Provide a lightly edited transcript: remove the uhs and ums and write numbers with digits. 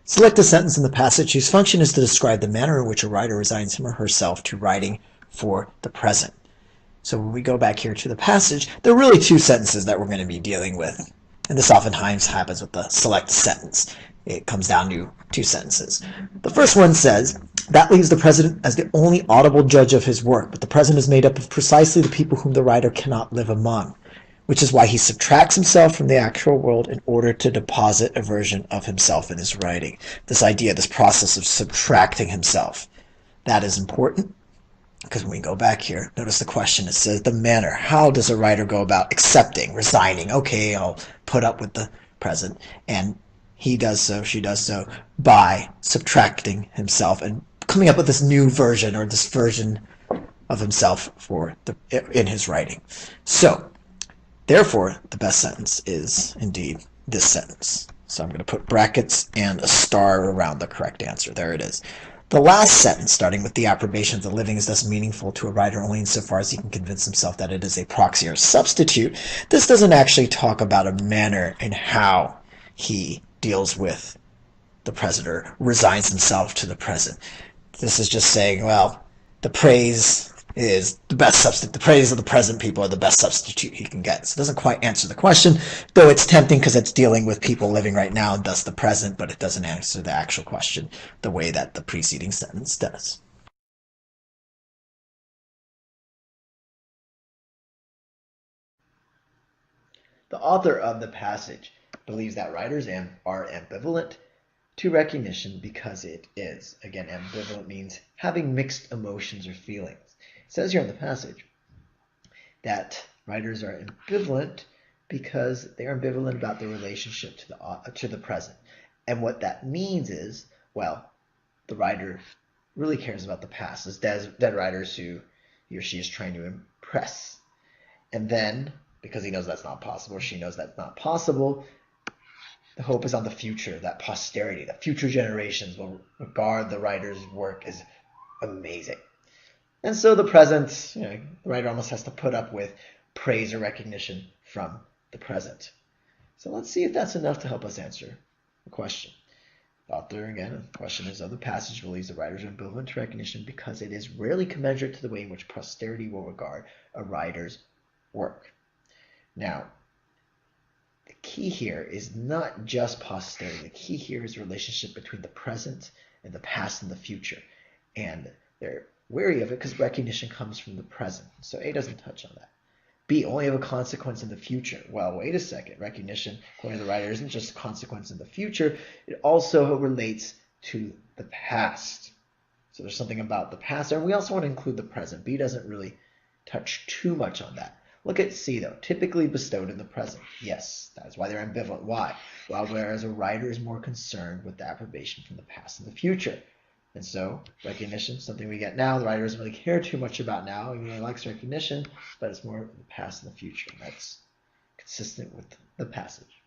Select a sentence in the passage whose function is to describe the manner in which a writer resigns him or herself to writing for the present. So when we go back here to the passage, there are really two sentences that we're going to be dealing with. And this oftentimes happens with the select sentence. It comes down to two sentences. The first one says, that leaves the president as the only audible judge of his work, but the present is made up of precisely the people whom the writer cannot live among, which is why he subtracts himself from the actual world in order to deposit a version of himself in his writing. This idea, this process of subtracting himself, that is important. Because when we go back here, notice the question, it says the manner. How does a writer go about accepting, resigning? Okay, I'll put up with the present. And he does so, she does so, by subtracting himself and coming up with this new version or this version of himself in his writing. So, therefore, the best sentence is indeed this sentence. So I'm going to put brackets and a star around the correct answer. There it is. The last sentence, starting with the approbation of the living, is thus meaningful to a writer only insofar as he can convince himself that it is a proxy or substitute. This doesn't actually talk about a manner in how he deals with the present or resigns himself to the present. This is just saying, well, the praise is the best substitute. The praise of the present people are the best substitute he can get. So it doesn't quite answer the question, though it's tempting because it's dealing with people living right now and thus the present, but it doesn't answer the actual question the way that the preceding sentence does. The author of the passage believes that writers are ambivalent to recognition because it is. Again, ambivalent means having mixed emotions or feelings. It says here in the passage that writers are ambivalent because they are ambivalent about their relationship to the present. And what that means is, well, the writer really cares about the past. It's dead writers who he or she is trying to impress. And then, because he knows that's not possible, or she knows that's not possible, the hope is on the future, that posterity, that future generations will regard the writer's work as amazing. And so the present, the writer almost has to put up with praise or recognition from the present. So let's see if that's enough to help us answer the question. The author, again, the question is, of the passage believes the writers are ambivalent to recognition because it is rarely commensurate to the way in which posterity will regard a writer's work. Now, the key here is not just posterity. The key here is the relationship between the present and the past and the future. And they're wary of it because recognition comes from the present. So A doesn't touch on that. B, only have a consequence in the future. Well, wait a second. Recognition, according to the writer, isn't just a consequence in the future. It also relates to the past. So there's something about the past. And we also want to include the present. B doesn't really touch too much on that. Look at C, though. Typically bestowed in the present. Yes, that is why they're ambivalent. Why? Well, whereas a writer is more concerned with the approbation from the past and the future. And so, recognition, something we get now, the writer doesn't really care too much about now. He really likes recognition, but it's more the past and the future. And that's consistent with the passage.